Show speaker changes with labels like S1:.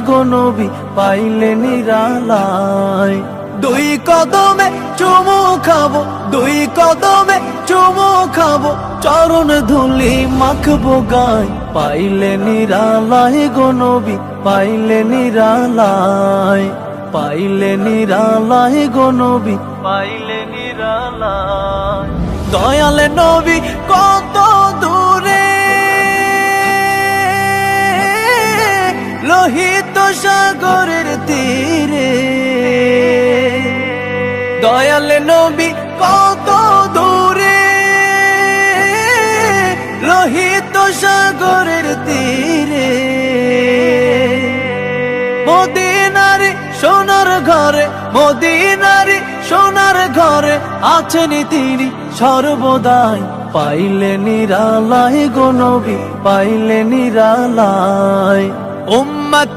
S1: গো নবী পাইলে নিরালায়। দুই কদমে চুমু খাবো, দুই কদমে চুমু খাবো, চরণ ধুলি মাখবো গায়। পাইলে নিরালায় গো নবী পাইলে নিরালায়, পাইলে নিরালায় গো নবী পাইলে নিরালায়। দয়ালে নবী কত দূরে, লোহিত সাগরের তীরে। দয়ালে নবী কত দূরে, লোহিত সাগরের তীরে। মদিনার সোনার ঘরে, মদিনার সোনার ঘরে আছেন তিনি সর্বদাই। পাইলে নিরালায় গো নবী পাইলে নিরালায়। উম্মতি